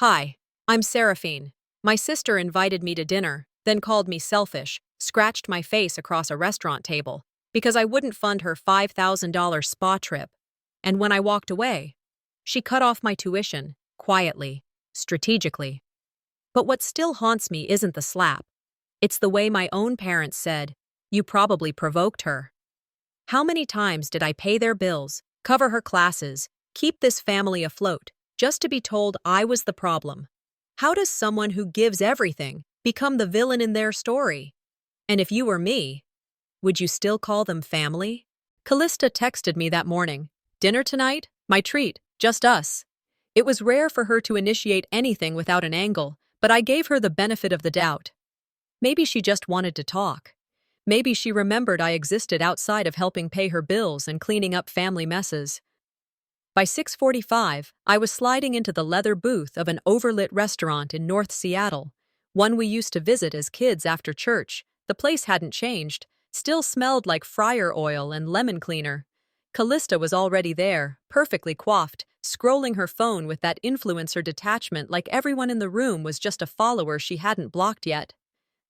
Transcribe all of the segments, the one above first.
Hi, I'm Seraphine. My sister invited me to dinner, then called me selfish, scratched my face across a restaurant table because I wouldn't fund her $5,000 spa trip. And when I walked away, she cut off my tuition, quietly, strategically. But what still haunts me isn't the slap. It's the way my own parents said, "You probably provoked her." How many times did I pay their bills, cover her classes, keep this family afloat, just to be told I was the problem? How does someone who gives everything become the villain in their story? And if you were me, would you still call them family? Callista texted me that morning. "Dinner tonight? My treat, just us." It was rare for her to initiate anything without an angle, but I gave her the benefit of the doubt. Maybe she just wanted to talk. Maybe she remembered I existed outside of helping pay her bills and cleaning up family messes. By 6:45, I was sliding into the leather booth of an overlit restaurant in North Seattle, one we used to visit as kids after church. The place hadn't changed, still smelled like fryer oil and lemon cleaner. Callista was already there, perfectly coiffed, scrolling her phone with that influencer detachment like everyone in the room was just a follower she hadn't blocked yet.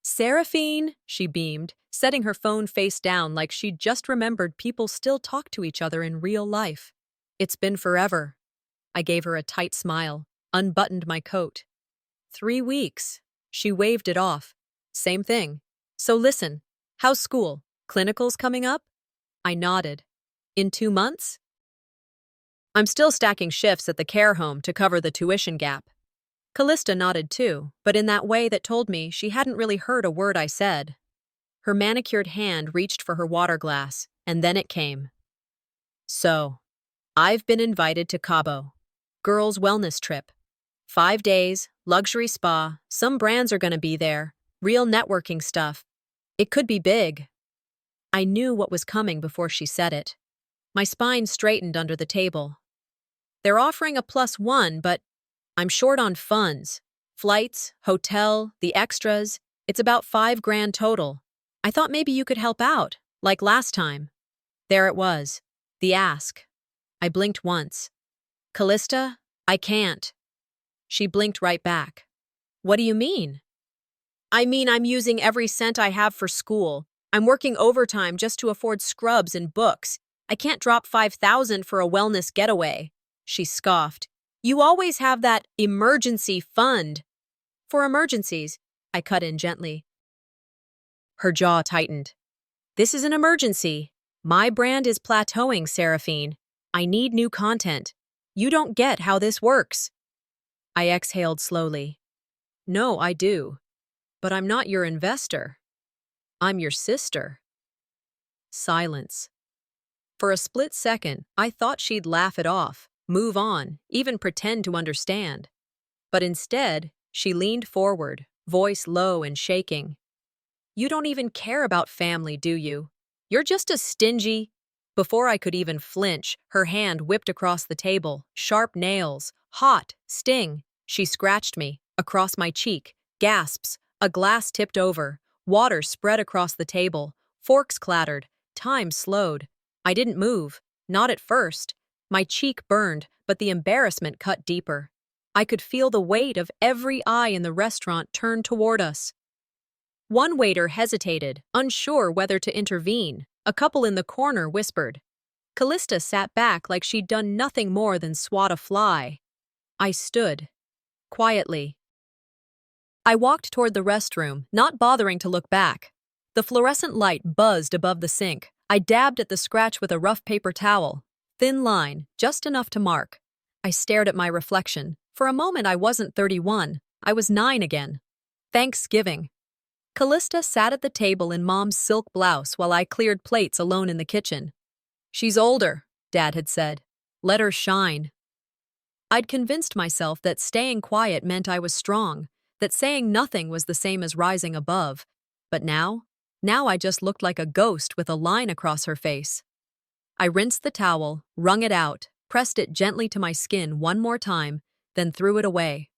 "Seraphine," she beamed, setting her phone face down like she'd just remembered people still talk to each other in real life. "It's been forever." I gave her a tight smile, unbuttoned my coat. 3 weeks. She waved it off. "Same thing. So listen, how's school? Clinicals coming up?" I nodded. "In 2 months?" "I'm still stacking shifts at the care home to cover the tuition gap." Callista nodded too, but in that way that told me she hadn't really heard a word I said. Her manicured hand reached for her water glass, and then it came. "So, I've been invited to Cabo. Girls' wellness trip. 5 days, luxury spa, some brands are gonna be there, real networking stuff. It could be big." I knew what was coming before she said it. My spine straightened under the table. "They're offering a +1, but I'm short on funds. Flights, hotel, the extras. It's about $5,000 total. I thought maybe you could help out, like last time." There it was. The ask. I blinked once. "Callista, I can't." She blinked right back. "What do you mean?" "I mean I'm using every cent I have for school. I'm working overtime just to afford scrubs and books. I can't drop 5,000 for a wellness getaway." She scoffed. "You always have that emergency fund." "For emergencies," I cut in gently. Her jaw tightened. "This is an emergency. My brand is plateauing, Seraphine. I need new content. You don't get how this works." I exhaled slowly. "No, I do. But I'm not your investor. I'm your sister." Silence. For a split second, I thought she'd laugh it off, move on, even pretend to understand. But instead, she leaned forward, voice low and shaking. "You don't even care about family, do you? You're just a stingy—" Before I could even flinch, her hand whipped across the table, sharp nails, hot, sting. She scratched me, across my cheek, gasps, a glass tipped over, water spread across the table, forks clattered, time slowed. I didn't move, not at first. My cheek burned, but the embarrassment cut deeper. I could feel the weight of every eye in the restaurant turned toward us. One waiter hesitated, unsure whether to intervene. A couple in the corner whispered. Callista sat back like she'd done nothing more than swat a fly. I stood, quietly. I walked toward the restroom, not bothering to look back. The fluorescent light buzzed above the sink. I dabbed at the scratch with a rough paper towel. Thin line, just enough to mark. I stared at my reflection. For a moment I wasn't 31. I was 9 again. Thanksgiving. Callista sat at the table in Mom's silk blouse while I cleared plates alone in the kitchen. "She's older," Dad had said. "Let her shine." I'd convinced myself that staying quiet meant I was strong, that saying nothing was the same as rising above. But now I just looked like a ghost with a line across her face. I rinsed the towel, wrung it out, pressed it gently to my skin one more time, then threw it away.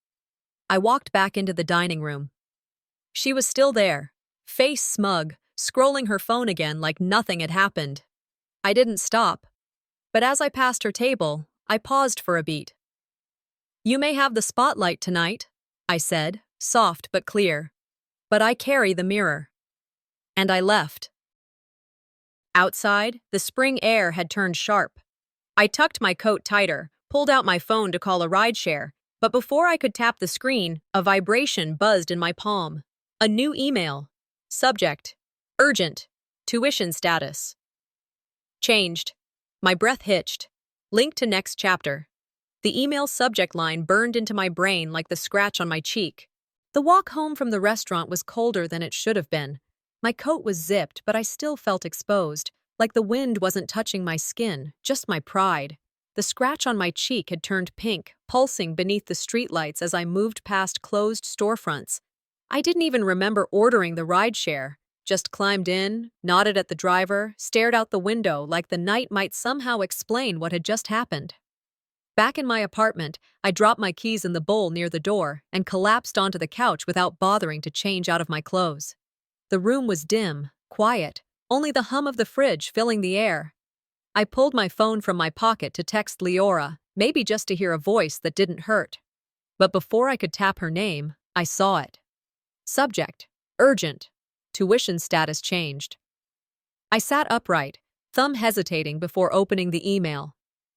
I walked back into the dining room. She was still there, face smug, scrolling her phone again like nothing had happened. I didn't stop. But as I passed her table, I paused for a beat. You may have the spotlight tonight, I said, soft but clear. But I carry the mirror. And I left. Outside, the spring air had turned sharp. I tucked my coat tighter, pulled out my phone to call a rideshare, but before I could tap the screen, a vibration buzzed in my palm. A new email. Subject: urgent. Tuition status. Changed. My breath hitched. Link to next chapter. The email's subject line burned into my brain like the scratch on my cheek. The walk home from the restaurant was colder than it should have been. My coat was zipped, but I still felt exposed, like the wind wasn't touching my skin, just my pride. The scratch on my cheek had turned pink, pulsing beneath the streetlights as I moved past closed storefronts. I didn't even remember ordering the rideshare. Just climbed in, nodded at the driver, stared out the window like the night might somehow explain what had just happened. Back in my apartment, I dropped my keys in the bowl near the door and collapsed onto the couch without bothering to change out of my clothes. The room was dim, quiet, only the hum of the fridge filling the air. I pulled my phone from my pocket to text Leora, maybe just to hear a voice that didn't hurt. But before I could tap her name, I saw it. Subject: urgent. Tuition status changed. I sat upright, thumb hesitating before opening the email.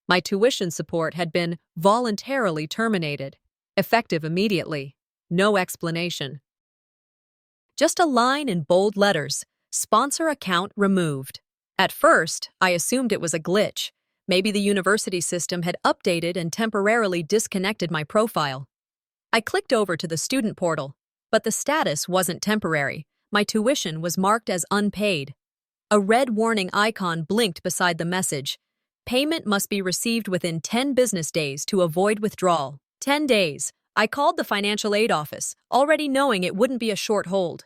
My tuition support had been voluntarily terminated, effective immediately. No explanation. Just a line in bold letters: sponsor account removed. At first, I assumed it was a glitch. Maybe the university system had updated and temporarily disconnected my profile. I clicked over to the student portal, but the status wasn't temporary. My tuition was marked as unpaid. A red warning icon blinked beside the message. Payment must be received within 10 business days to avoid withdrawal. 10 days. I called the financial aid office, already knowing it wouldn't be a short hold.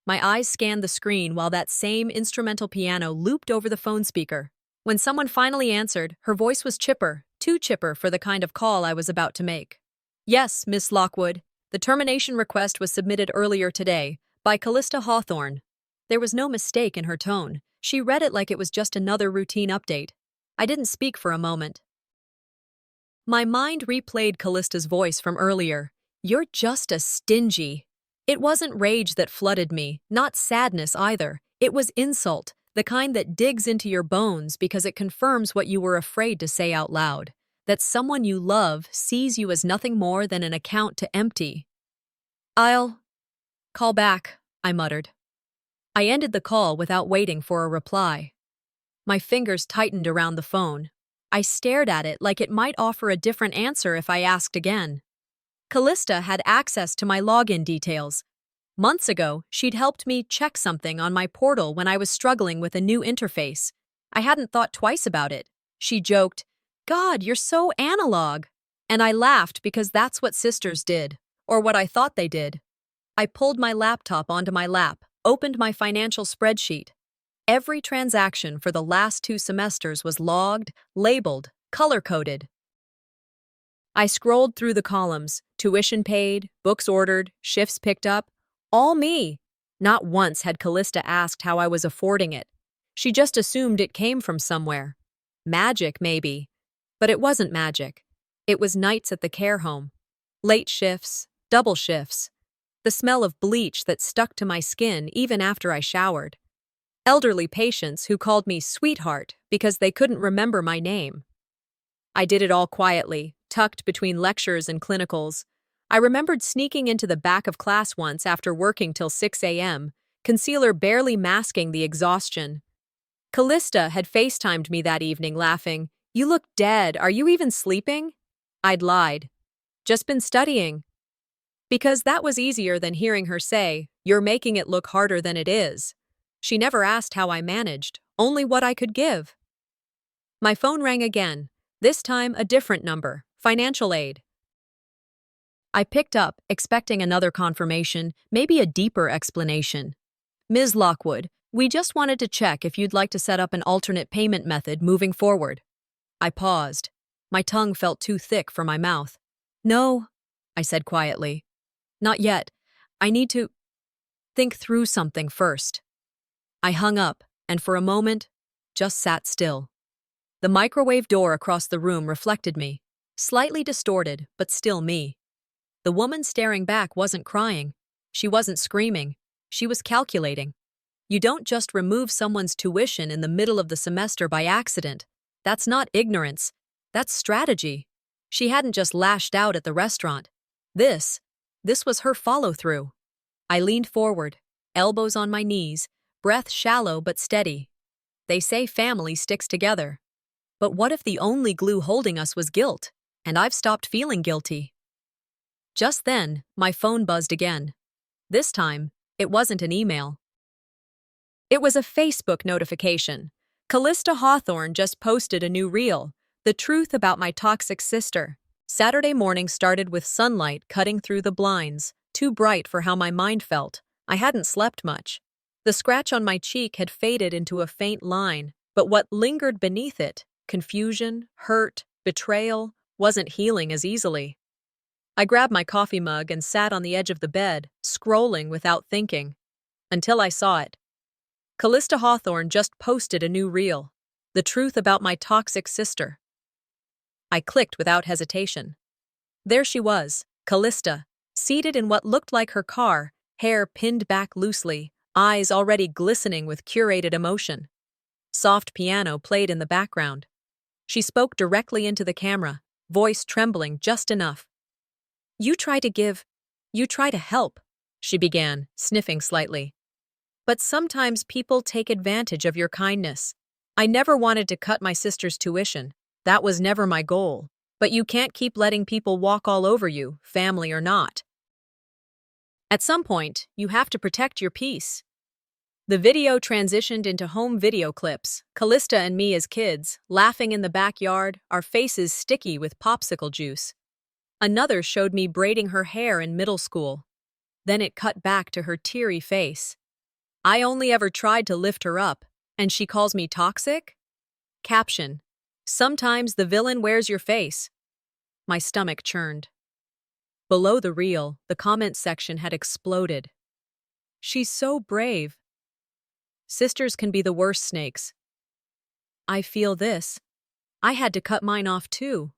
My eyes scanned the screen while that same instrumental piano looped over the phone speaker. When someone finally answered, her voice was chipper, too chipper for the kind of call I was about to make. Yes, Miss Lockwood. The termination request was submitted earlier today, by Callista Hawthorne. There was no mistake in her tone. She read it like it was just another routine update. I didn't speak for a moment. My mind replayed Callista's voice from earlier. You're just a stingy. It wasn't rage that flooded me, not sadness either. It was insult, the kind that digs into your bones because it confirms what you were afraid to say out loud. That someone you love sees you as nothing more than an account to empty. I'll call back, I muttered. I ended the call without waiting for a reply. My fingers tightened around the phone. I stared at it like it might offer a different answer if I asked again. Callista had access to my login details. Months ago, she'd helped me check something on my portal when I was struggling with a new interface. I hadn't thought twice about it. She joked, "God, you're so analog." And I laughed because that's what sisters did, or what I thought they did. I pulled my laptop onto my lap, opened my financial spreadsheet. Every transaction for the last 2 semesters was logged, labeled, color-coded. I scrolled through the columns: tuition paid, books ordered, shifts picked up. All me. Not once had Callista asked how I was affording it. She just assumed it came from somewhere. Magic, maybe. But it wasn't magic. It was nights at the care home. Late shifts, double shifts. The smell of bleach that stuck to my skin even after I showered. Elderly patients who called me sweetheart because they couldn't remember my name. I did it all quietly, tucked between lectures and clinicals. I remembered sneaking into the back of class once after working till 6 a.m., concealer barely masking the exhaustion. Callista had FaceTimed me that evening, laughing. "You look dead. Are you even sleeping?" I'd lied. "Just been studying." Because that was easier than hearing her say, "You're making it look harder than it is." She never asked how I managed, only what I could give. My phone rang again, this time a different number, financial aid. I picked up, expecting another confirmation, maybe a deeper explanation. "Ms. Lockwood, we just wanted to check if you'd like to set up an alternate payment method moving forward." I paused. My tongue felt too thick for my mouth. "No," I said quietly. "Not yet. I need to think through something first." I hung up, and for a moment, just sat still. The microwave door across the room reflected me. Slightly distorted, but still me. The woman staring back wasn't crying. She wasn't screaming. She was calculating. You don't just remove someone's tuition in the middle of the semester by accident. That's not ignorance. That's strategy. She hadn't just lashed out at the restaurant. This was her follow-through. I leaned forward, elbows on my knees, breath shallow but steady. They say family sticks together. But what if the only glue holding us was guilt, and I've stopped feeling guilty? Just then, my phone buzzed again. This time, it wasn't an email. It was a Facebook notification. Callista Hawthorne just posted a new reel, The Truth About My Toxic Sister. Saturday morning started with sunlight cutting through the blinds, too bright for how my mind felt. I hadn't slept much. The scratch on my cheek had faded into a faint line, but what lingered beneath it, confusion, hurt, betrayal, wasn't healing as easily. I grabbed my coffee mug and sat on the edge of the bed, scrolling without thinking. Until I saw it. Callista Hawthorne just posted a new reel, The Truth About My Toxic Sister. I clicked without hesitation. There she was, Callista, seated in what looked like her car, hair pinned back loosely, eyes already glistening with curated emotion. Soft piano played in the background. She spoke directly into the camera, voice trembling just enough. You try to help, she began, sniffing slightly. But sometimes people take advantage of your kindness. I never wanted to cut my sister's tuition. That was never my goal. But you can't keep letting people walk all over you, family or not. At some point, you have to protect your peace. The video transitioned into home video clips, Callista and me as kids, laughing in the backyard, our faces sticky with popsicle juice. Another showed me braiding her hair in middle school. Then it cut back to her teary face. I only ever tried to lift her up, and she calls me toxic? Caption: Sometimes the villain wears your face. My stomach churned. Below the reel, the comment section had exploded. She's so brave. Sisters can be the worst snakes. I feel this. I had to cut mine off too.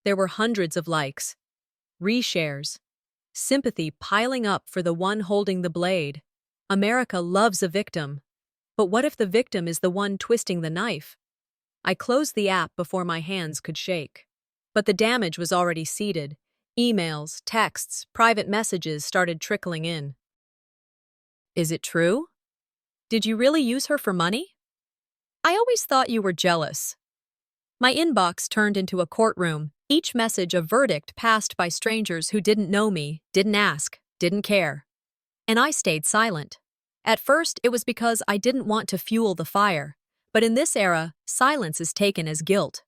There were hundreds of likes, reshares, sympathy piling up for the one holding the blade. America loves a victim. But what if the victim is the one twisting the knife? I closed the app before my hands could shake. But the damage was already seeded. Emails, texts, private messages started trickling in. Is it true? Did you really use her for money? I always thought you were jealous. My inbox turned into a courtroom, each message a verdict passed by strangers who didn't know me, didn't ask, didn't care. And I stayed silent. At first, it was because I didn't want to fuel the fire. But in this era, silence is taken as guilt.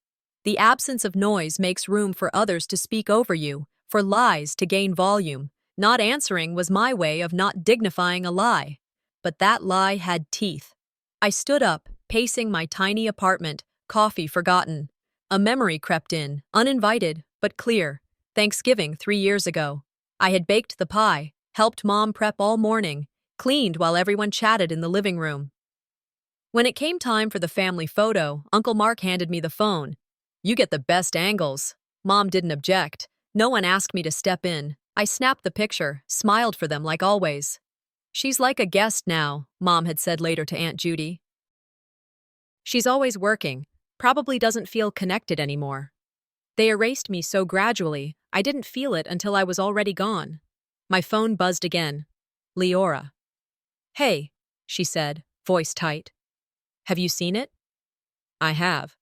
The absence of noise makes room for others to speak over you, for lies to gain volume. Not answering was my way of not dignifying a lie. But that lie had teeth. I stood up, pacing my tiny apartment, coffee forgotten. A memory crept in, uninvited, but clear. Thanksgiving 3 years ago. I had baked the pie, helped Mom prep all morning, cleaned while everyone chatted in the living room. When it came time for the family photo, Uncle Mark handed me the phone. You get the best angles. Mom didn't object. No one asked me to step in. I snapped the picture, smiled for them like always. She's like a guest now, Mom had said later to Aunt Judy. She's always working, probably doesn't feel connected anymore. They erased me so gradually, I didn't feel it until I was already gone. My phone buzzed again. Leora. Hey, she said, voice tight. Have you seen it? I have.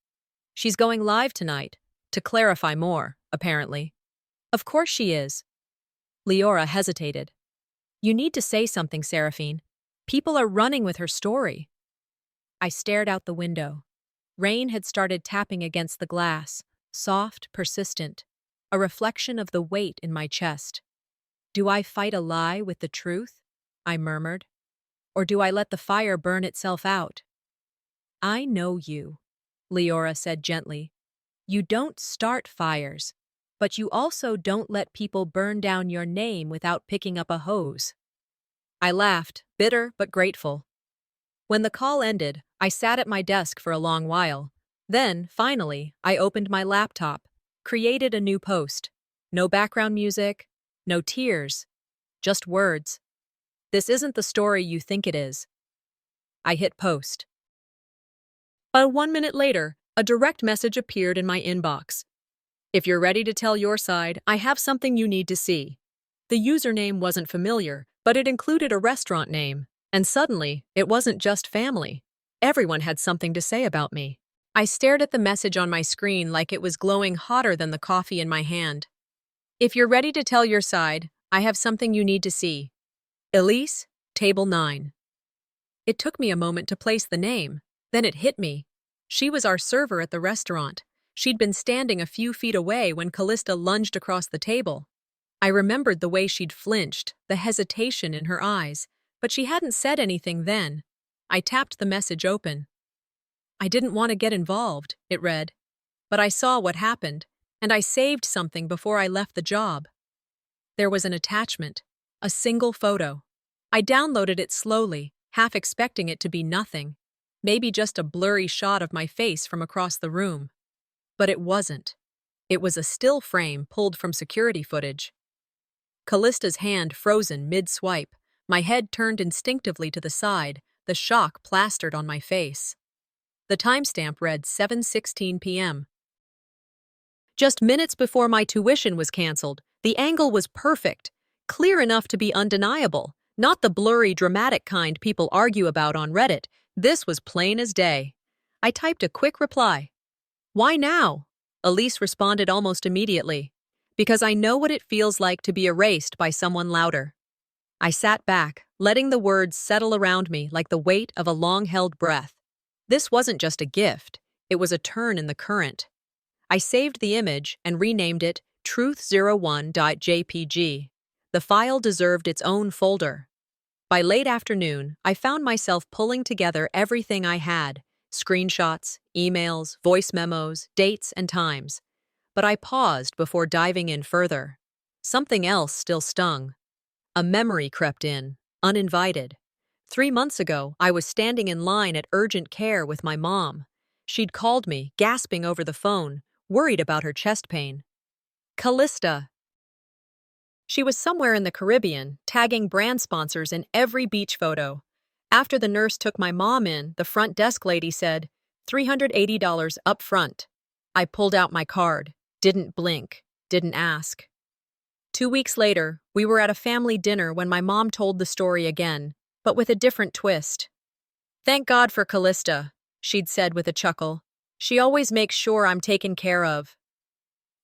She's going live tonight, to clarify more, apparently. Of course she is. Leora hesitated. You need to say something, Seraphine. People are running with her story. I stared out the window. Rain had started tapping against the glass, soft, persistent, a reflection of the weight in my chest. Do I fight a lie with the truth? I murmured. Or do I let the fire burn itself out? I know you, Leora said gently. You don't start fires, but you also don't let people burn down your name without picking up a hose. I laughed, bitter but grateful. When the call ended, I sat at my desk for a long while. Then, finally, I opened my laptop. Created a new post. No background music, no tears, just words. This isn't the story you think it is. I hit post. But 1 minute later, a direct message appeared in my inbox. If you're ready to tell your side, I have something you need to see. The username wasn't familiar, but it included a restaurant name. And suddenly, it wasn't just family. Everyone had something to say about me. I stared at the message on my screen like it was glowing hotter than the coffee in my hand. If you're ready to tell your side, I have something you need to see. Elise, table 9. It took me a moment to place the name. Then it hit me. She was our server at the restaurant. She'd been standing a few feet away when Callista lunged across the table. I remembered the way she'd flinched, the hesitation in her eyes, but she hadn't said anything then. I tapped the message open. I didn't want to get involved, it read. But I saw what happened, and I saved something before I left the job. There was an attachment, a single photo. I downloaded it slowly, half expecting it to be nothing. Maybe just a blurry shot of my face from across the room. But it wasn't. It was a still frame pulled from security footage. Callista's hand frozen mid-swipe. My head turned instinctively to the side, the shock plastered on my face. The timestamp read 7:16 p.m. Just minutes before my tuition was canceled, the angle was perfect, clear enough to be undeniable, not the blurry, dramatic kind people argue about on Reddit. This was plain as day. I typed a quick reply. Why now? Elise responded almost immediately. Because I know what it feels like to be erased by someone louder. I sat back, letting the words settle around me like the weight of a long-held breath. This wasn't just a gift, it was a turn in the current. I saved the image and renamed it truth01.jpg. The file deserved its own folder. By late afternoon, I found myself pulling together everything I had, screenshots, emails, voice memos, dates, and times. But I paused before diving in further. Something else still stung. A memory crept in, uninvited. 3 months ago, I was standing in line at urgent care with my mom. She'd called me, gasping over the phone, worried about her chest pain. Callista. She was somewhere in the Caribbean, tagging brand sponsors in every beach photo. After the nurse took my mom in, the front desk lady said, $380 up front. I pulled out my card, didn't blink, didn't ask. 2 weeks later, we were at a family dinner when my mom told the story again, but with a different twist. Thank God for Callista, she'd said with a chuckle. She always makes sure I'm taken care of.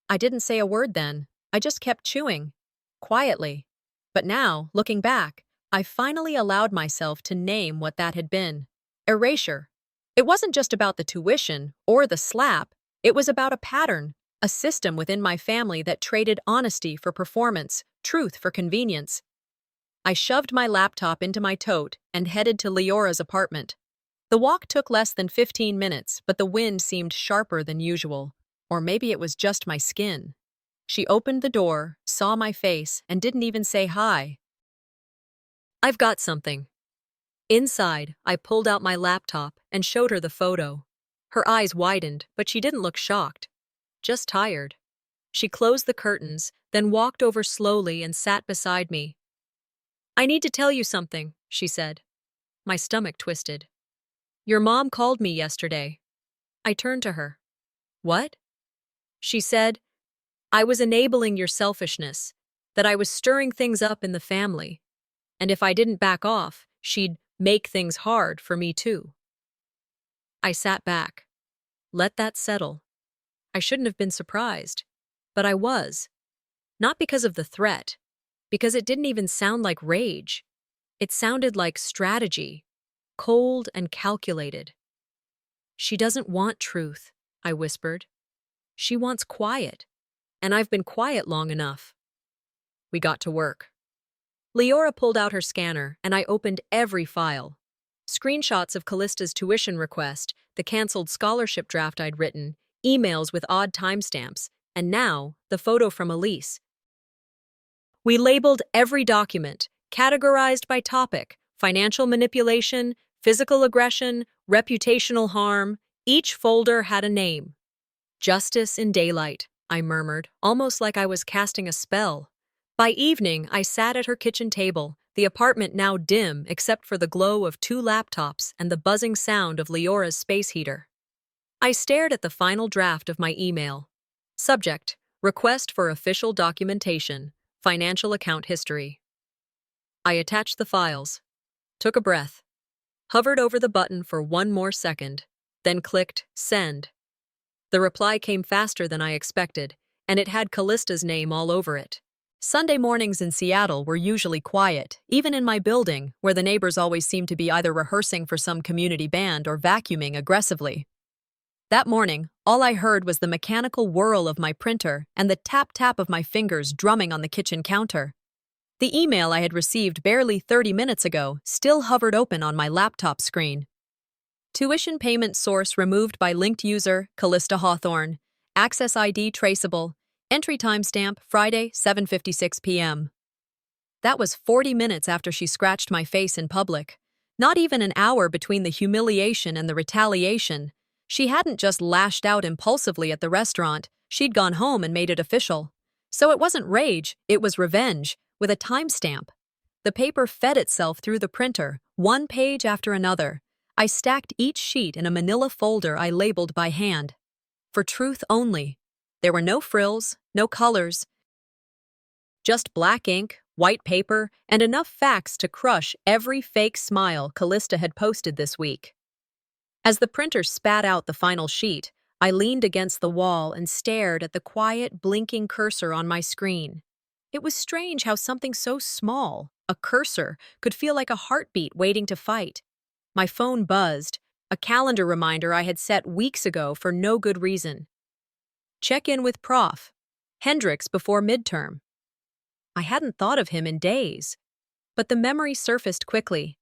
I didn't say a word then. I just kept chewing. Quietly. But now, looking back, I finally allowed myself to name what that had been. Erasure. It wasn't just about the tuition or the slap. It was about a pattern, a system within my family that traded honesty for performance, truth for convenience. I shoved my laptop into my tote and headed to Leora's apartment. The walk took less than 15 minutes, but the wind seemed sharper than usual. Or maybe it was just my skin. She opened the door, saw my face, and didn't even say hi. I've got something. Inside, I pulled out my laptop and showed her the photo. Her eyes widened, but she didn't look shocked. Just tired. She closed the curtains, then walked over slowly and sat beside me. I need to tell you something, she said. My stomach twisted. Your mom called me yesterday. I turned to her. What? She said, I was enabling your selfishness, that I was stirring things up in the family, and if I didn't back off, she'd make things hard for me too. I sat back. Let that settle. I shouldn't have been surprised, but I was. Not because of the threat, because it didn't even sound like rage. It sounded like strategy, cold and calculated. She doesn't want truth, I whispered. She wants quiet. And I've been quiet long enough. We got to work. Leora pulled out her scanner, and I opened every file. Screenshots of Callista's tuition request, the canceled scholarship draft I'd written, emails with odd timestamps, and now, the photo from Elise. We labeled every document, categorized by topic, financial manipulation, physical aggression, reputational harm. Each folder had a name. Justice in daylight. I murmured, almost like I was casting a spell. By evening, I sat at her kitchen table, the apartment now dim except for the glow of 2 laptops and the buzzing sound of Leora's space heater. I stared at the final draft of my email. Subject: Request for official documentation, financial account history. I attached the files, took a breath, hovered over the button for one more second, then clicked Send. The reply came faster than I expected, and it had Callista's name all over it. Sunday mornings in Seattle were usually quiet, even in my building, where the neighbors always seemed to be either rehearsing for some community band or vacuuming aggressively. That morning, all I heard was the mechanical whirl of my printer and the tap-tap of my fingers drumming on the kitchen counter. The email I had received barely 30 minutes ago still hovered open on my laptop screen. Tuition payment source removed by linked user, Callista Hawthorne. Access ID traceable. Entry timestamp, Friday, 7:56 p.m. That was 40 minutes after she scratched my face in public. Not even an hour between the humiliation and the retaliation. She hadn't just lashed out impulsively at the restaurant, she'd gone home and made it official. So it wasn't rage, it was revenge, with a timestamp. The paper fed itself through the printer, one page after another. I stacked each sheet in a manila folder I labeled by hand. For truth only. There were no frills, no colors, just black ink, white paper, and enough facts to crush every fake smile Callista had posted this week. As the printer spat out the final sheet, I leaned against the wall and stared at the quiet, blinking cursor on my screen. It was strange how something so small, a cursor, could feel like a heartbeat waiting to fight. My phone buzzed, a calendar reminder I had set weeks ago for no good reason. Check in with Prof. Hendricks before midterm. I hadn't thought of him in days, but the memory surfaced quickly.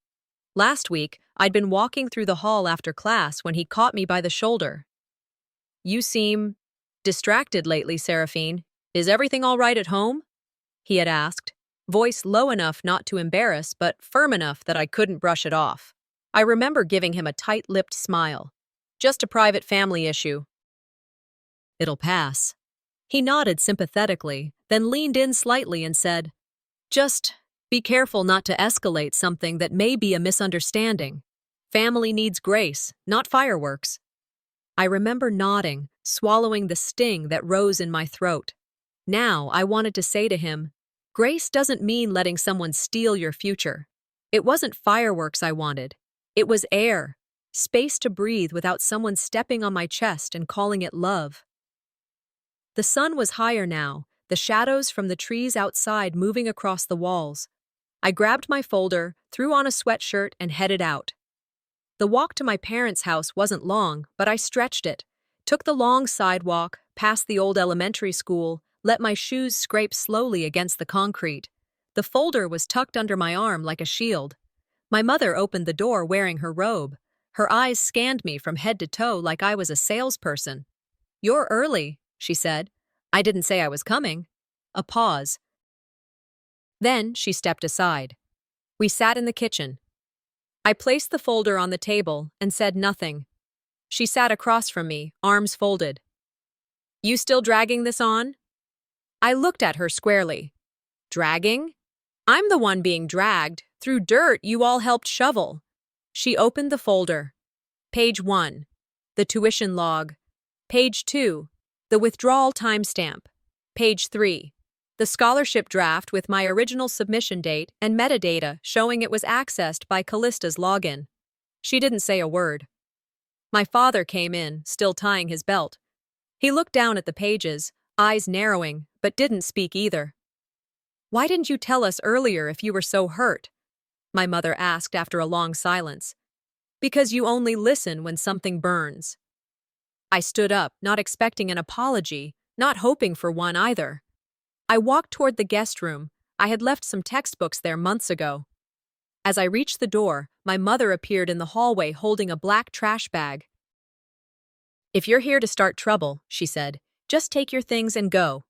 Last week, I'd been walking through the hall after class when he caught me by the shoulder. "You seem distracted lately, Seraphine. Is everything all right at home?" he had asked, voice low enough not to embarrass but firm enough that I couldn't brush it off. I remember giving him a tight-lipped smile. "Just a private family issue." "It'll pass." He nodded sympathetically, then leaned in slightly and said, "Just be careful not to escalate something that may be a misunderstanding. Family needs grace, not fireworks." I remember nodding, swallowing the sting that rose in my throat. Now I wanted to say to him, grace doesn't mean letting someone steal your future. It wasn't fireworks I wanted. It was air, space to breathe without someone stepping on my chest and calling it love. The sun was higher now, the shadows from the trees outside moving across the walls. I grabbed my folder, threw on a sweatshirt, and headed out. The walk to my parents' house wasn't long, but I stretched it, took the long sidewalk, past the old elementary school, let my shoes scrape slowly against the concrete. The folder was tucked under my arm like a shield. My mother opened the door wearing her robe. Her eyes scanned me from head to toe like I was a salesperson. "You're early," she said. "I didn't say I was coming." A pause. Then she stepped aside. We sat in the kitchen. I placed the folder on the table and said nothing. She sat across from me, arms folded. "You still dragging this on?" I looked at her squarely. "Dragging? I'm the one being dragged, through dirt you all helped shovel." She opened the folder. Page 1. The tuition log. Page 2. The withdrawal timestamp. Page 3. The scholarship draft with my original submission date and metadata showing it was accessed by Callista's login. She didn't say a word. My father came in, still tying his belt. He looked down at the pages, eyes narrowing, but didn't speak either. "Why didn't you tell us earlier if you were so hurt?" my mother asked after a long silence. "Because you only listen when something burns." I stood up, not expecting an apology, not hoping for one either. I walked toward the guest room. I had left some textbooks there months ago. As I reached the door, my mother appeared in the hallway holding a black trash bag. "If you're here to start trouble," she said, "just take your things and go."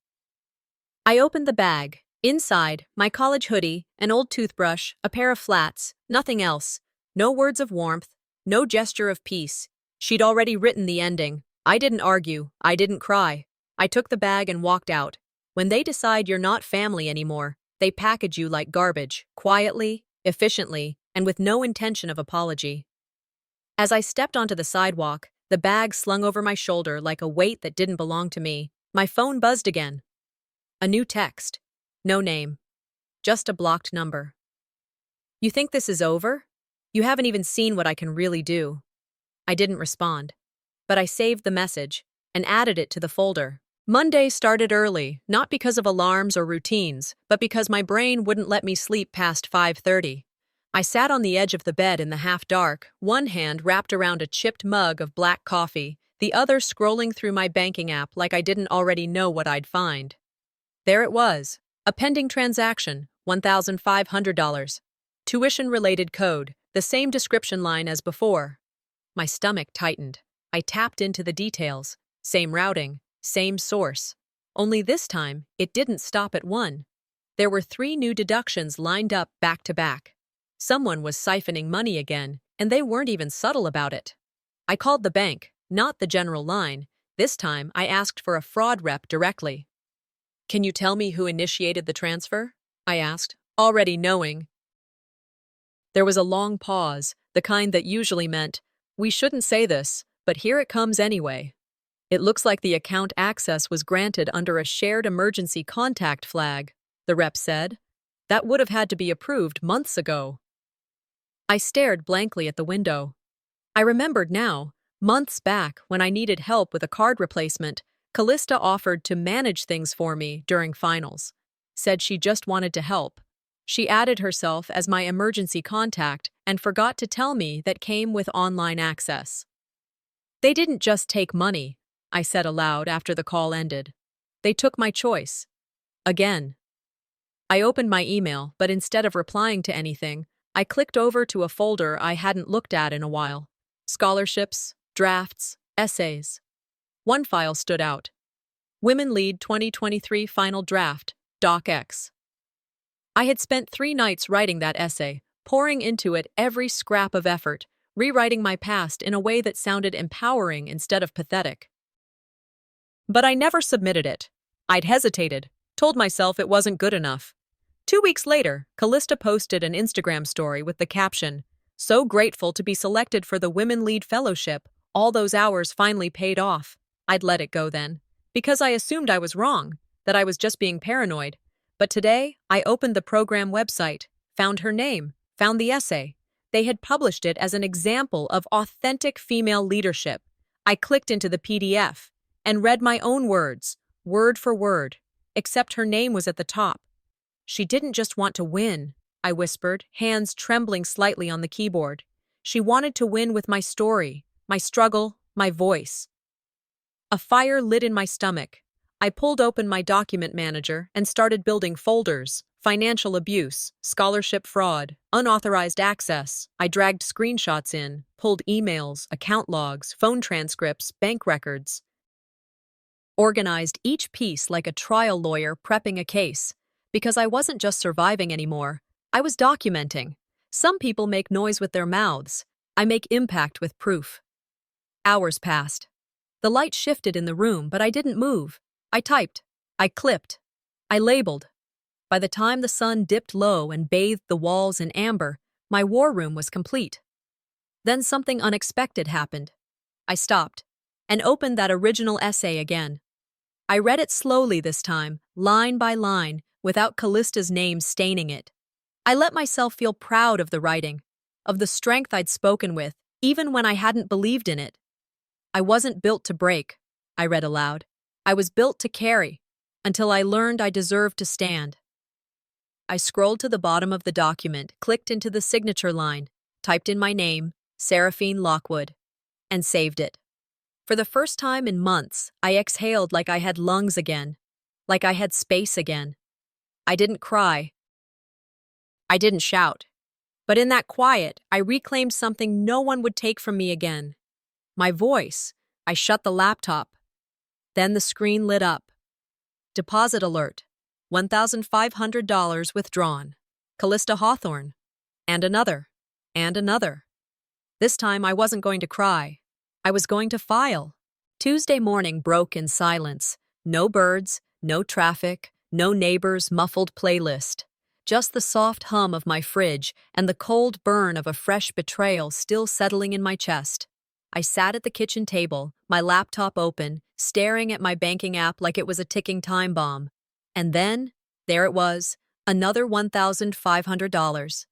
I opened the bag. Inside, my college hoodie, an old toothbrush, a pair of flats, nothing else. No words of warmth, no gesture of peace. She'd already written the ending. I didn't argue, I didn't cry. I took the bag and walked out. When they decide you're not family anymore, they package you like garbage, quietly, efficiently, and with no intention of apology. As I stepped onto the sidewalk, the bag slung over my shoulder like a weight that didn't belong to me. My phone buzzed again. A new text. No name. Just a blocked number. You think this is over? You haven't even seen what I can really do. I didn't respond, but I saved the message and added it to the folder. Monday started early, not because of alarms or routines, but because my brain wouldn't let me sleep past 5:30. I sat on the edge of the bed in the half-dark, one hand wrapped around a chipped mug of black coffee, the other scrolling through my banking app like I didn't already know what I'd find. There it was, a pending transaction, $1,500. Tuition-related code, the same description line as before. My stomach tightened. I tapped into the details. Same routing, same source. Only this time, it didn't stop at one. There were 3 new deductions lined up back to back. Someone was siphoning money again, and they weren't even subtle about it. I called the bank, not the general line. This time, I asked for a fraud rep directly. Can you tell me who initiated the transfer? I asked, already knowing. There was a long pause, the kind that usually meant, we shouldn't say this, but here it comes anyway. It looks like the account access was granted under a shared emergency contact flag, the rep said. That would have had to be approved months ago. I stared blankly at the window. I remembered now, months back when I needed help with a card replacement, Callista offered to manage things for me during finals. Said she just wanted to help. She added herself as my emergency contact and forgot to tell me that came with online access. They didn't just take money, I said aloud after the call ended. They took my choice. Again. I opened my email, but instead of replying to anything, I clicked over to a folder I hadn't looked at in a while. Scholarships, drafts, essays. One file stood out. Women Lead 2023 Final Draft, Doc X. I had spent 3 nights writing that essay, pouring into it every scrap of effort, rewriting my past in a way that sounded empowering instead of pathetic. But I never submitted it. I'd hesitated, told myself it wasn't good enough. 2 weeks later, Callista posted an Instagram story with the caption, "So grateful to be selected for the Women Lead Fellowship. All those hours finally paid off." I'd let it go then, because I assumed I was wrong, that I was just being paranoid. But today, I opened the program website, found her name, found the essay. They had published it as an example of authentic female leadership. I clicked into the PDF and read my own words, word for word, except her name was at the top. She didn't just want to win, I whispered, hands trembling slightly on the keyboard. She wanted to win with my story, my struggle, my voice. A fire lit in my stomach. I pulled open my document manager and started building folders: financial abuse, scholarship fraud, unauthorized access. I dragged screenshots in, pulled emails, account logs, phone transcripts, bank records. Organized each piece like a trial lawyer prepping a case. Because I wasn't just surviving anymore, I was documenting. Some people make noise with their mouths. I make impact with proof. Hours passed. The light shifted in the room, but I didn't move. I typed. I clipped. I labeled. By the time the sun dipped low and bathed the walls in amber, my war room was complete. Then something unexpected happened. I stopped and opened that original essay again. I read it slowly this time, line by line, without Callista's name staining it. I let myself feel proud of the writing, of the strength I'd spoken with, even when I hadn't believed in it. I wasn't built to break, I read aloud. I was built to carry, until I learned I deserved to stand. I scrolled to the bottom of the document, clicked into the signature line, typed in my name, Seraphine Lockwood, and saved it. For the first time in months, I exhaled like I had lungs again, like I had space again. I didn't cry. I didn't shout. But in that quiet, I reclaimed something no one would take from me again. My voice. I shut the laptop. Then the screen lit up. Deposit alert. $1,500 withdrawn. Callista Hawthorne. And another. And another. This time I wasn't going to cry. I was going to file. Tuesday morning broke in silence. No birds, no traffic, no neighbors' muffled playlist. Just the soft hum of my fridge and the cold burn of a fresh betrayal still settling in my chest. I sat at the kitchen table, my laptop open, staring at my banking app like it was a ticking time bomb. And then, there it was, another $1,500.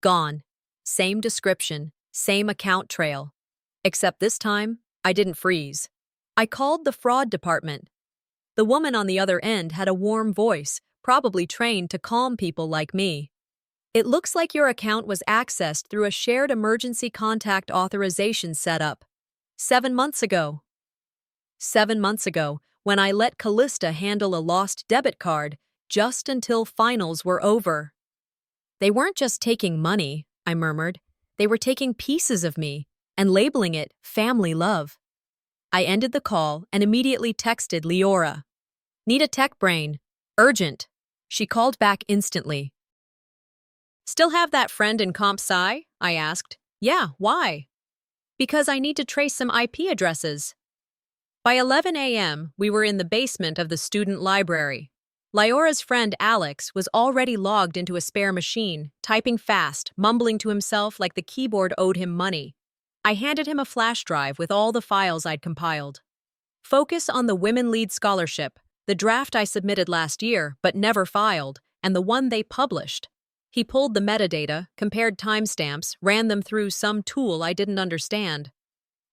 Gone. Same description, same account trail. Except this time, I didn't freeze. I called the fraud department. The woman on the other end had a warm voice, probably trained to calm people like me. It looks like your account was accessed through a shared emergency contact authorization setup. 7 months ago. 7 months ago, when I let Callista handle a lost debit card, just until finals were over. They weren't just taking money, I murmured. They were taking pieces of me and labeling it family love. I ended the call and immediately texted Leora. Need a tech brain. Urgent. She called back instantly. Still have that friend in Comp Sci? I asked. Yeah, why? Because I need to trace some IP addresses. By 11 a.m., we were in the basement of the student library. Leora's friend Alex was already logged into a spare machine, typing fast, mumbling to himself like the keyboard owed him money. I handed him a flash drive with all the files I'd compiled. Focus on the Women Lead Scholarship, the draft I submitted last year but never filed, and the one they published. He pulled the metadata, compared timestamps, ran them through some tool I didn't understand.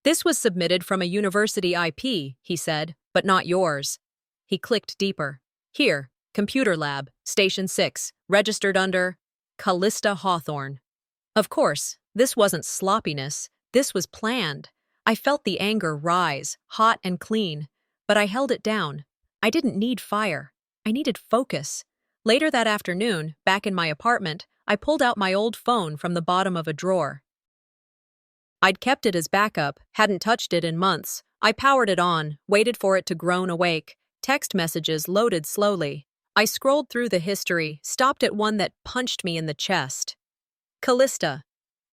This was submitted from a university IP, he said, but not yours. He clicked deeper. Here, Computer Lab, Station 6, registered under Callista Hawthorne. Of course, this wasn't sloppiness. This was planned. I felt the anger rise, hot and clean, but I held it down. I didn't need fire. I needed focus. Later that afternoon, back in my apartment, I pulled out my old phone from the bottom of a drawer. I'd kept it as backup, hadn't touched it in months. I powered it on, waited for it to groan awake. Text messages loaded slowly. I scrolled through the history, stopped at one that punched me in the chest. Callista,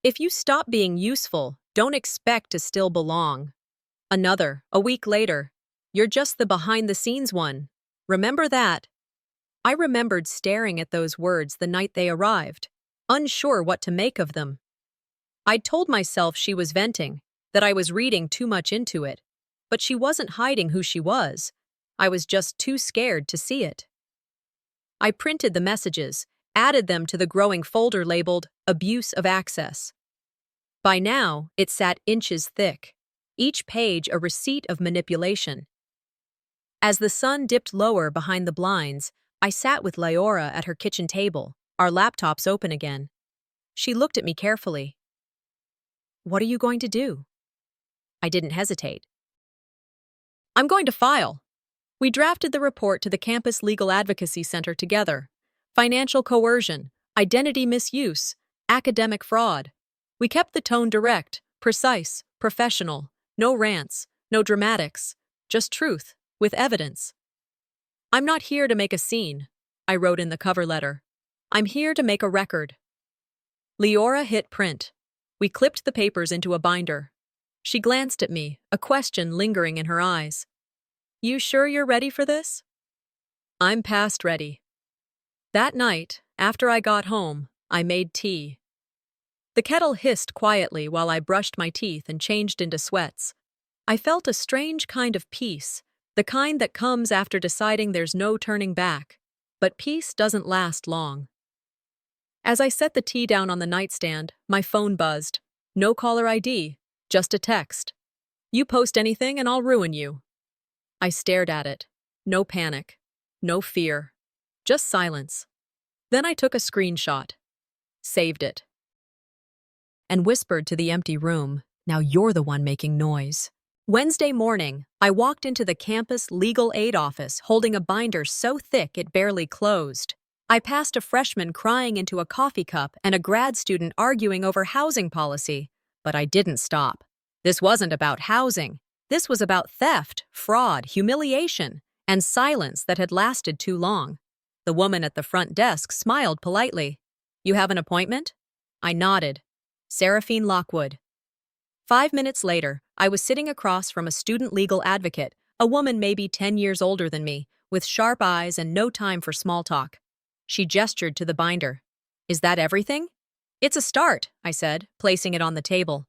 if you stop being useful, don't expect to still belong. Another, a week later. You're just the behind-the-scenes one. Remember that? I remembered staring at those words the night they arrived, unsure what to make of them. I'd told myself she was venting, that I was reading too much into it. But she wasn't hiding who she was. I was just too scared to see it. I printed the messages, added them to the growing folder labeled Abuse of Access. By now, it sat inches thick, each page a receipt of manipulation. As the sun dipped lower behind the blinds, I sat with Leora at her kitchen table, our laptops open again. She looked at me carefully. What are you going to do? I didn't hesitate. I'm going to file. We drafted the report to the Campus Legal Advocacy Center together. Financial coercion, identity misuse, academic fraud. We kept the tone direct, precise, professional, no rants, no dramatics, just truth, with evidence. I'm not here to make a scene, I wrote in the cover letter. I'm here to make a record. Leora hit print. We clipped the papers into a binder. She glanced at me, a question lingering in her eyes. You sure you're ready for this? I'm past ready. That night, after I got home, I made tea. The kettle hissed quietly while I brushed my teeth and changed into sweats. I felt a strange kind of peace, the kind that comes after deciding there's no turning back. But peace doesn't last long. As I set the tea down on the nightstand, my phone buzzed. No caller ID, just a text. You post anything and I'll ruin you. I stared at it. No panic. No fear. Just silence. Then I took a screenshot. Saved it. And whispered to the empty room, now you're the one making noise. Wednesday morning, I walked into the campus legal aid office holding a binder so thick it barely closed. I passed a freshman crying into a coffee cup and a grad student arguing over housing policy. But I didn't stop. This wasn't about housing. This was about theft, fraud, humiliation, and silence that had lasted too long. The woman at the front desk smiled politely. You have an appointment? I nodded. Seraphine Lockwood. 5 minutes later, I was sitting across from a student legal advocate, A woman maybe 10 years older than me, with sharp eyes and no time for small talk. She gestured to the binder. Is that everything? It's a start, I said, placing it on the table.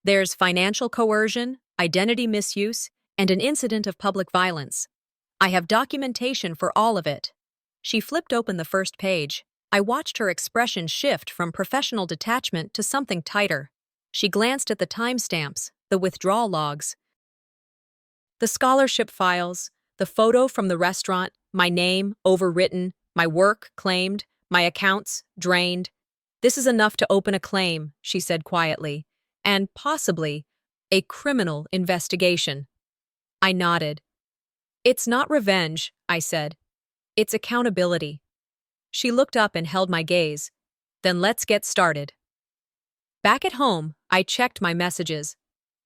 There's financial coercion, identity misuse, and an incident of public violence. I have documentation for all of it. She flipped open the first page. I watched her expression shift from professional detachment to something tighter. She glanced at the timestamps, the withdrawal logs, the scholarship files, the photo from the restaurant, my name overwritten, my work claimed, my accounts drained. This is enough to open a claim, she said quietly, and possibly a criminal investigation. I nodded. It's not revenge, I said. It's accountability. She looked up and held my gaze. Then let's get started. Back at home, I checked my messages.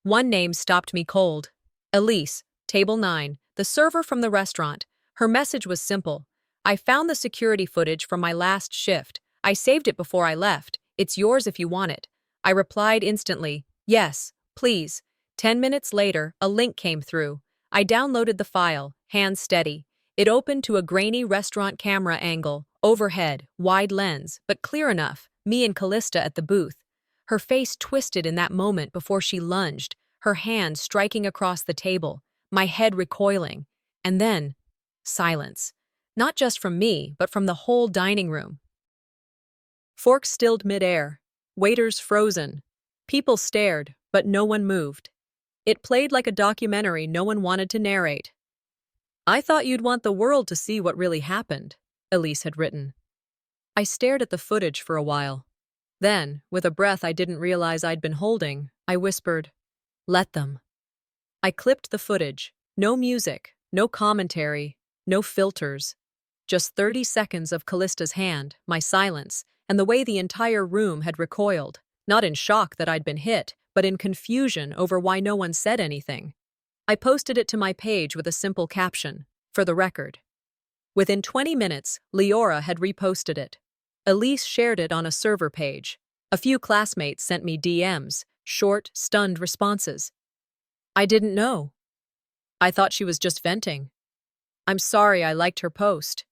One name stopped me cold. Elise, table 9, the server from the restaurant. Her message was simple. I found the security footage from my last shift. I saved it before I left. It's yours if you want it. I replied instantly, yes, please. 10 minutes later, a link came through. I downloaded the file, hands steady. It opened to a grainy restaurant camera angle, overhead, wide lens, but clear enough, me and Callista at the booth. Her face twisted in that moment before she lunged, her hand striking across the table, my head recoiling. And then, silence. Not just from me, but from the whole dining room. Forks stilled midair, waiters frozen. People stared, but no one moved. It played like a documentary no one wanted to narrate. I thought you'd want the world to see what really happened, Elise had written. I stared at the footage for a while. Then, with a breath I didn't realize I'd been holding, I whispered, let them. I clipped the footage. No music, no commentary, no filters. Just 30 seconds of Callista's hand, my silence, and the way the entire room had recoiled, not in shock that I'd been hit, but in confusion over why no one said anything. I posted it to my page with a simple caption, for the record. Within 20 minutes, Leora had reposted it. Elise shared it on a server page. A few classmates sent me DMs, short, stunned responses. I didn't know. I thought she was just venting. I'm sorry I liked her post.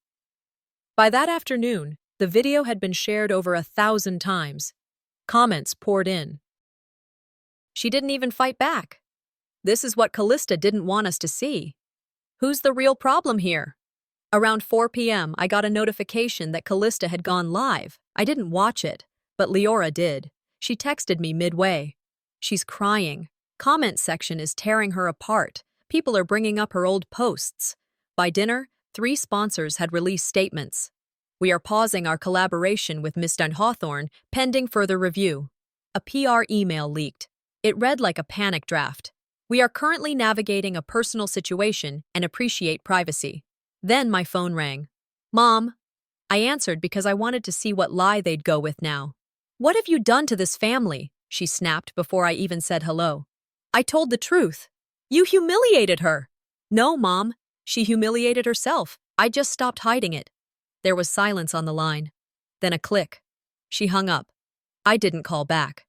By that afternoon, the video had been shared over 1,000 times. Comments poured in. She didn't even fight back. This is what Callista didn't want us to see. Who's the real problem here? Around 4 p.m., I got a notification that Callista had gone live. I didn't watch it, but Leora did. She texted me midway. She's crying. Comment section is tearing her apart. People are bringing up her old posts. By dinner, 3 sponsors had released statements. We are pausing our collaboration with Miss Dunn Hawthorne pending further review. A PR email leaked. It read like a panic draft. We are currently navigating a personal situation and appreciate privacy. Then my phone rang. Mom. I answered because I wanted to see what lie they'd go with now. What have you done to this family? She snapped before I even said hello. I told the truth. You humiliated her. No, Mom. She humiliated herself. I just stopped hiding it. There was silence on the line. Then a click. She hung up. I didn't call back.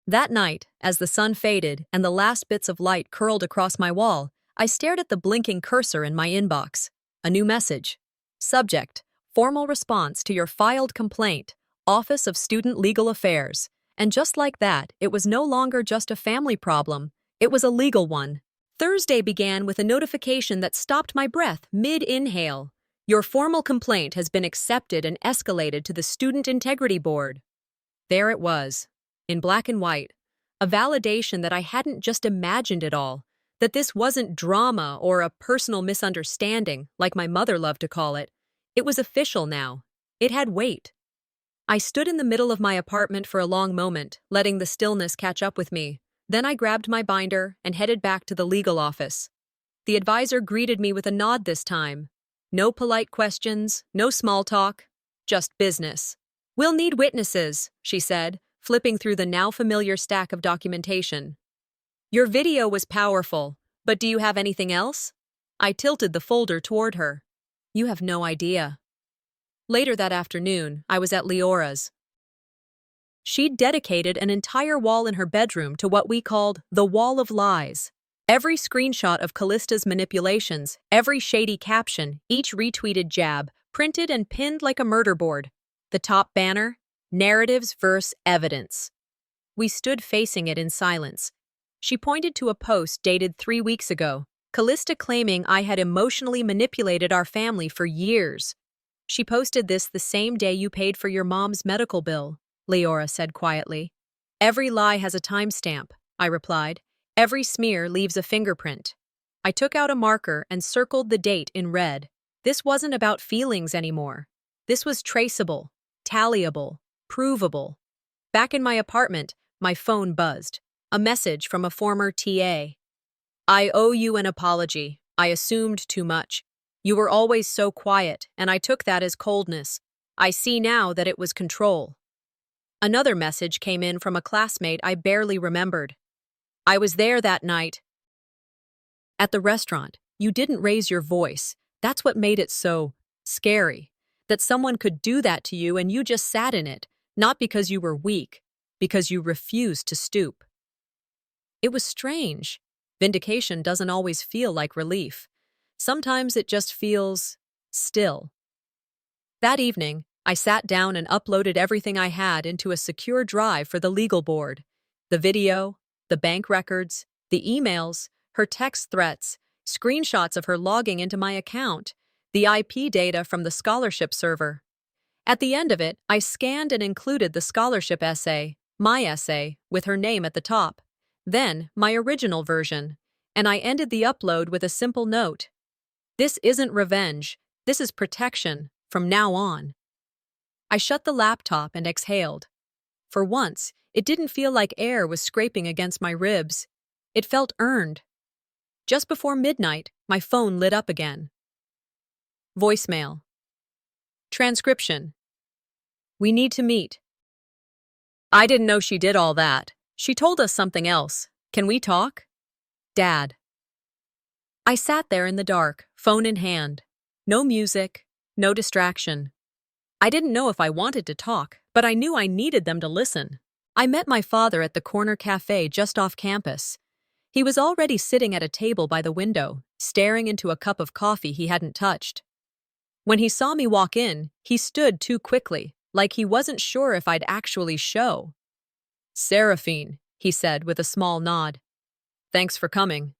That night, as the sun faded and the last bits of light curled across my wall, I stared at the blinking cursor in my inbox. A new message. Subject: formal response to your filed complaint, Office of Student Legal Affairs. And just like that, it was no longer just a family problem. It was a legal one. Thursday began with a notification that stopped my breath mid-inhale. Your formal complaint has been accepted and escalated to the Student Integrity Board. There it was, in black and white, a validation that I hadn't just imagined it all, that this wasn't drama or a personal misunderstanding, like my mother loved to call it. It was official now. It had weight. I stood in the middle of my apartment for a long moment, letting the stillness catch up with me. Then I grabbed my binder and headed back to the legal office. The advisor greeted me with a nod this time. No polite questions, no small talk, just business. We'll need witnesses, she said, flipping through the now familiar stack of documentation. Your video was powerful, but do you have anything else? I tilted the folder toward her. You have no idea. Later that afternoon, I was at Leora's. She'd dedicated an entire wall in her bedroom to what we called the Wall of Lies. Every screenshot of Callista's manipulations, every shady caption, each retweeted jab, printed and pinned like a murder board. The top banner, narratives versus evidence. We stood facing it in silence. She pointed to a post dated 3 weeks ago, Callista claiming I had emotionally manipulated our family for years. She posted this the same day you paid for your mom's medical bill, Leora said quietly. Every lie has a timestamp, I replied. Every smear leaves a fingerprint. I took out a marker and circled the date in red. This wasn't about feelings anymore. This was traceable, tallyable, provable. Back in my apartment, my phone buzzed. A message from a former TA. I owe you an apology. I assumed too much. You were always so quiet, and I took that as coldness. I see now that it was control. Another message came in from a classmate I barely remembered. I was there that night. At the restaurant, you didn't raise your voice. That's what made it so scary. That someone could do that to you and you just sat in it, not because you were weak, because you refused to stoop. It was strange. Vindication doesn't always feel like relief. Sometimes it just feels still. That evening, I sat down and uploaded everything I had into a secure drive for the legal board. The video, the bank records, the emails, her text threats, screenshots of her logging into my account, the IP data from the scholarship server. At the end of it, I scanned and included the scholarship essay, my essay, with her name at the top. Then, my original version. And I ended the upload with a simple note. This isn't revenge. This is protection, from now on. I shut the laptop and exhaled. For once, it didn't feel like air was scraping against my ribs. It felt earned. Just before midnight, my phone lit up again. Voicemail. Transcription. We need to meet. I didn't know she did all that. She told us something else. Can we talk? Dad. I sat there in the dark, phone in hand. No music, no distraction. I didn't know if I wanted to talk, but I knew I needed them to listen. I met my father at the corner cafe just off campus. He was already sitting at a table by the window, staring into a cup of coffee he hadn't touched. When he saw me walk in, he stood too quickly, like he wasn't sure if I'd actually show. Seraphine, he said with a small nod. Thanks for coming.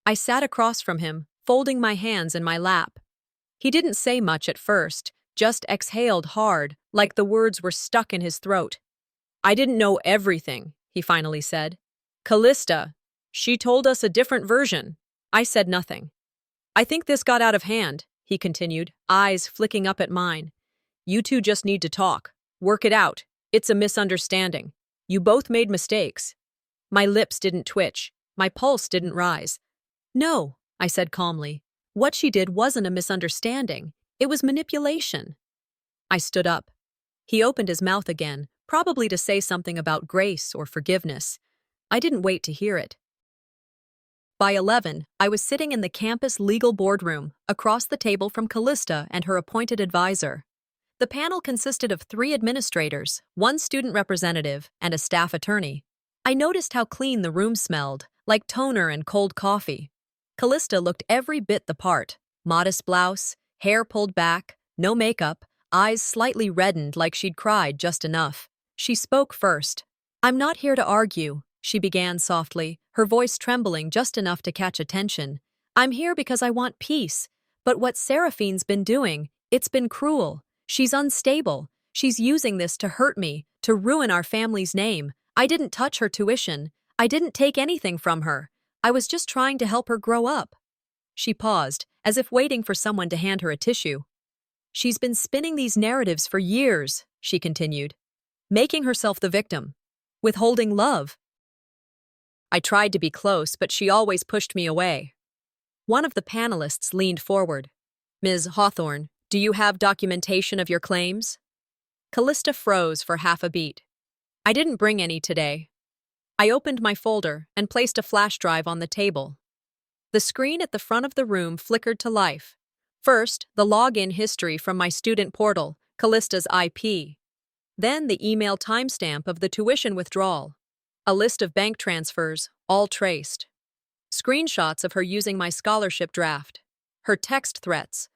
I sat across from him, folding my hands in my lap. He didn't say much at first, just exhaled hard, like the words were stuck in his throat. I didn't know everything, he finally said. Callista, she told us a different version. I said nothing. I think this got out of hand, he continued, eyes flicking up at mine. You two just need to talk. Work it out. It's a misunderstanding. You both made mistakes. My lips didn't twitch. My pulse didn't rise. No, I said calmly. What she did wasn't a misunderstanding. It was manipulation. I stood up. He opened his mouth again, probably to say something about grace or forgiveness. I didn't wait to hear it. By 11, I was sitting in the campus legal boardroom, across the table from Callista and her appointed advisor. The panel consisted of 3 administrators, 1 student representative, and a staff attorney. I noticed how clean the room smelled, like toner and cold coffee. Callista looked every bit the part. Modest blouse, hair pulled back, no makeup, eyes slightly reddened like she'd cried just enough. She spoke first. I'm not here to argue, she began softly, her voice trembling just enough to catch attention. I'm here because I want peace. But what Seraphine's been doing, it's been cruel. She's unstable. She's using this to hurt me, to ruin our family's name. I didn't touch her tuition. I didn't take anything from her. I was just trying to help her grow up. She paused, as if waiting for someone to hand her a tissue. She's been spinning these narratives for years, she continued, making herself the victim, withholding love. I tried to be close, but she always pushed me away. One of the panelists leaned forward. Ms. Hawthorne, do you have documentation of your claims? Callista froze for half a beat. I didn't bring any today. I opened my folder and placed a flash drive on the table. The screen at the front of the room flickered to life. First, the login history from my student portal, Callista's IP. Then the email timestamp of the tuition withdrawal. A list of bank transfers, all traced. Screenshots of her using my scholarship draft. Her text threats.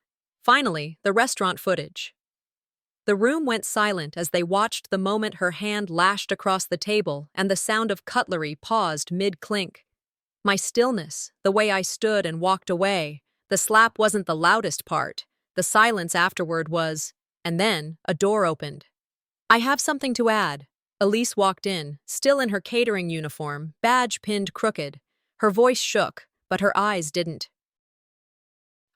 Finally, the restaurant footage. The room went silent as they watched the moment her hand lashed across the table and the sound of cutlery paused mid-clink. My stillness, the way I stood and walked away, the slap wasn't the loudest part. The silence afterward was, and then a door opened. I have something to add. Elise walked in, still in her catering uniform, badge pinned crooked. Her voice shook, but her eyes didn't.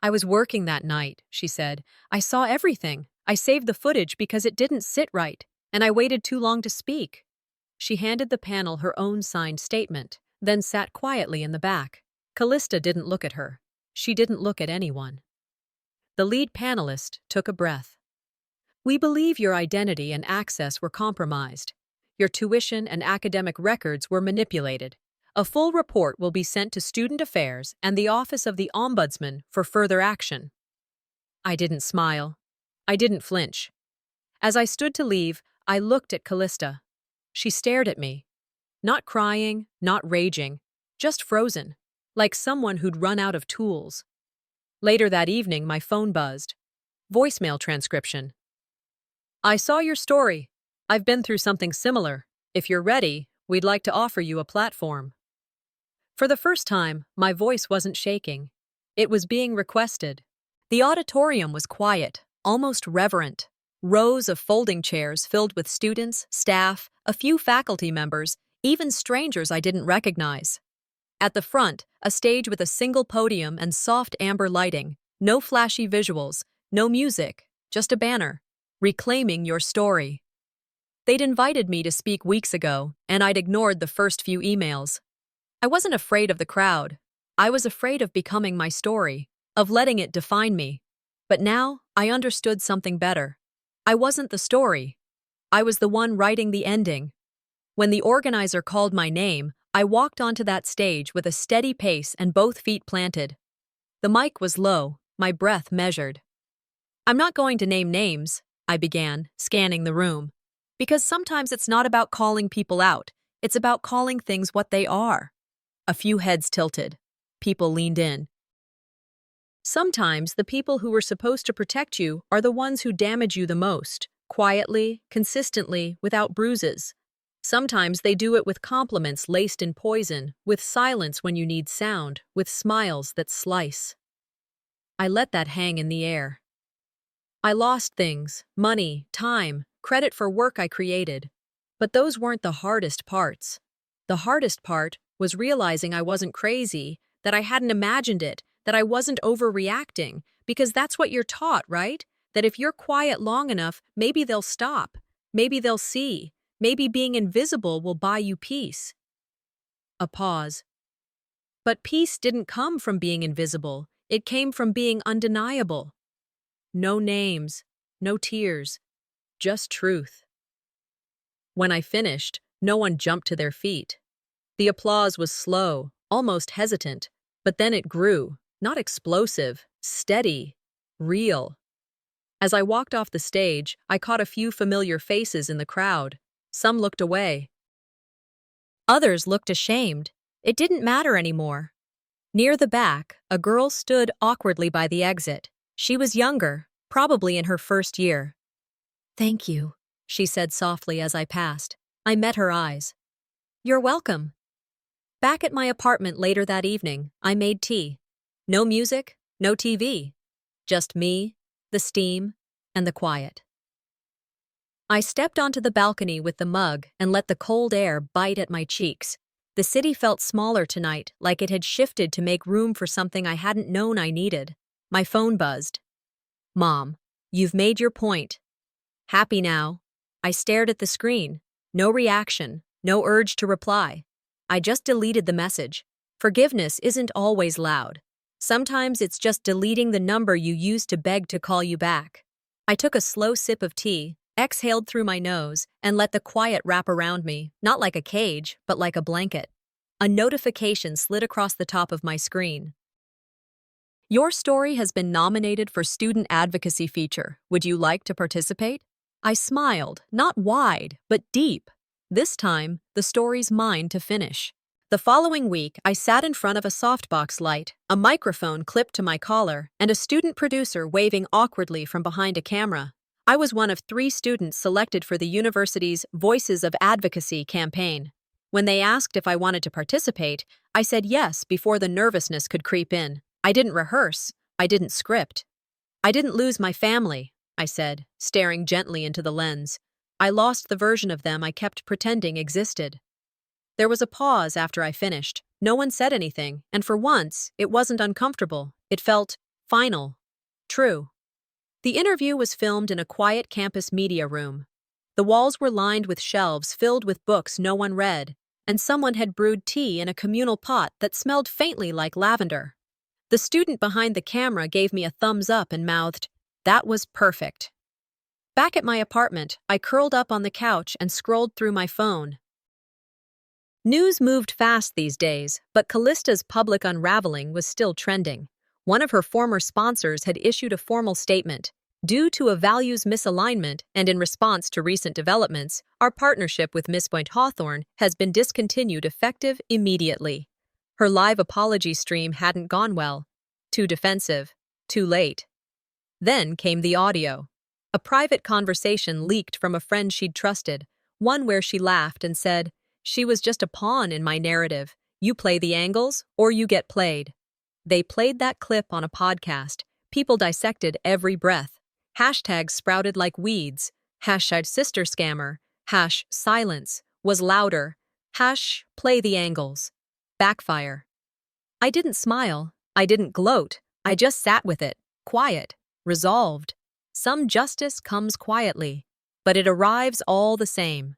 I was working that night, she said. I saw everything. I saved the footage because it didn't sit right, and I waited too long to speak. She handed the panel her own signed statement, then sat quietly in the back. Callista didn't look at her. She didn't look at anyone. The lead panelist took a breath. We believe your identity and access were compromised. Your tuition and academic records were manipulated. A full report will be sent to Student Affairs and the Office of the Ombudsman for further action. I didn't smile. I didn't flinch. As I stood to leave, I looked at Callista. She stared at me. Not crying, not raging, just frozen, like someone who'd run out of tools. Later that evening, my phone buzzed. Voicemail transcription. I saw your story. I've been through something similar. If you're ready, we'd like to offer you a platform. For the first time, my voice wasn't shaking. It was being requested. The auditorium was quiet, almost reverent. Rows of folding chairs filled with students, staff, a few faculty members, even strangers I didn't recognize. At the front, a stage with a single podium and soft amber lighting. No flashy visuals, no music, just a banner. Reclaiming your story. They'd invited me to speak weeks ago, and I'd ignored the first few emails. I wasn't afraid of the crowd. I was afraid of becoming my story, of letting it define me. But now, I understood something better. I wasn't the story. I was the one writing the ending. When the organizer called my name, I walked onto that stage with a steady pace and both feet planted. The mic was low, my breath measured. I'm not going to name names, I began, scanning the room. Because sometimes it's not about calling people out, it's about calling things what they are. A few heads tilted. People leaned in. Sometimes the people who were supposed to protect you are the ones who damage you the most, quietly, consistently, without bruises. Sometimes they do it with compliments laced in poison, with silence when you need sound, with smiles that slice. I let that hang in the air. I lost things, money, time, credit for work I created. But those weren't the hardest parts. The hardest part was realizing I wasn't crazy, that I hadn't imagined it, that I wasn't overreacting, because that's what you're taught, right? That if you're quiet long enough, maybe they'll stop, maybe they'll see, maybe being invisible will buy you peace. A pause. But peace didn't come from being invisible, it came from being undeniable. No names, no tears, just truth. When I finished, no one jumped to their feet. The applause was slow, almost hesitant, but then it grew, not explosive, steady, real. As I walked off the stage, I caught a few familiar faces in the crowd. Some looked away. Others looked ashamed. It didn't matter anymore. Near the back, a girl stood awkwardly by the exit. She was younger, probably in her first year. Thank you, she said softly as I passed. I met her eyes. You're welcome. Back at my apartment later that evening, I made tea. No music, no TV. Just me, the steam, and the quiet. I stepped onto the balcony with the mug and let the cold air bite at my cheeks. The city felt smaller tonight, like it had shifted to make room for something I hadn't known I needed. My phone buzzed. Mom, you've made your point. Happy now. I stared at the screen. No reaction, no urge to reply. I just deleted the message. Forgiveness isn't always loud. Sometimes it's just deleting the number you used to beg to call you back. I took a slow sip of tea, exhaled through my nose, and let the quiet wrap around me, not like a cage, but like a blanket. A notification slid across the top of my screen. Your story has been nominated for Student Advocacy Feature. Would you like to participate? I smiled, not wide, but deep. This time, the story's mine to finish. The following week, I sat in front of a softbox light, a microphone clipped to my collar, and a student producer waving awkwardly from behind a camera. I was one of 3 students selected for the university's Voices of Advocacy campaign. When they asked if I wanted to participate, I said yes before the nervousness could creep in. I didn't rehearse. I didn't script. I didn't lose my family, I said, staring gently into the lens. I lost the version of them I kept pretending existed. There was a pause after I finished. No one said anything, and for once, it wasn't uncomfortable. It felt final. True. The interview was filmed in a quiet campus media room. The walls were lined with shelves filled with books no one read, and someone had brewed tea in a communal pot that smelled faintly like lavender. The student behind the camera gave me a thumbs up and mouthed, "That was perfect." Back at my apartment, I curled up on the couch and scrolled through my phone. News moved fast these days, but Callista's public unraveling was still trending. One of her former sponsors had issued a formal statement. Due to a values misalignment and in response to recent developments, our partnership with Miss Point Hawthorne has been discontinued effective immediately. Her live apology stream hadn't gone well. Too defensive. Too late. Then came the audio. A private conversation leaked from a friend she'd trusted, one where she laughed and said, "She was just a pawn in my narrative. You play the angles, or you get played." They played that clip on a podcast. People dissected every breath. Hashtags sprouted like weeds. Hashtag sister scammer. Hash silence was louder. Hash play the angles. Backfire. I didn't smile. I didn't gloat. I just sat with it, quiet, resolved. Some justice comes quietly, but it arrives all the same.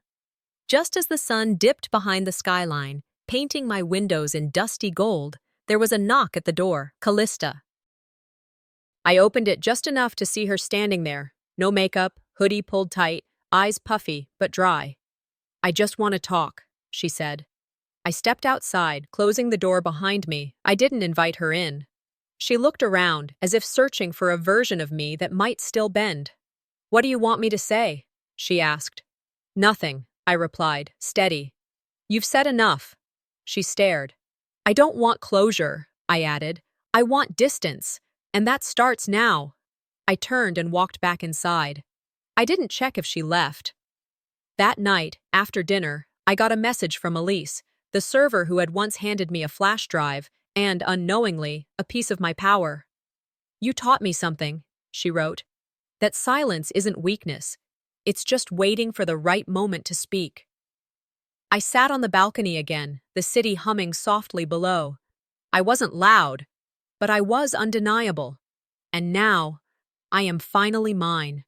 Just as the sun dipped behind the skyline, painting my windows in dusty gold, there was a knock at the door. Callista. I opened it just enough to see her standing there. No makeup, hoodie pulled tight, eyes puffy but dry. "I just want to talk," she said. I stepped outside, closing the door behind me. I didn't invite her in. She looked around, as if searching for a version of me that might still bend. "What do you want me to say?" she asked. "Nothing," I replied, steady. "You've said enough." She stared. "I don't want closure," I added. "I want distance, and that starts now." I turned and walked back inside. I didn't check if she left. That night, after dinner, I got a message from Elise, the server who had once handed me a flash drive and, unknowingly, a piece of my power. "You taught me something," she wrote. "That silence isn't weakness. It's just waiting for the right moment to speak." I sat on the balcony again, the city humming softly below. I wasn't loud, but I was undeniable. And now, I am finally mine.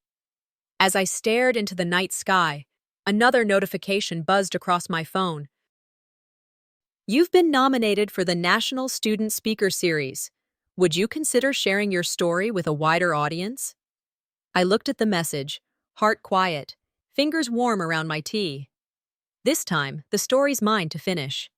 As I stared into the night sky, another notification buzzed across my phone. "You've been nominated for the National Student Speaker Series. Would you consider sharing your story with a wider audience?" I looked at the message, heart quiet, fingers warm around my tea. This time, the story's mine to finish.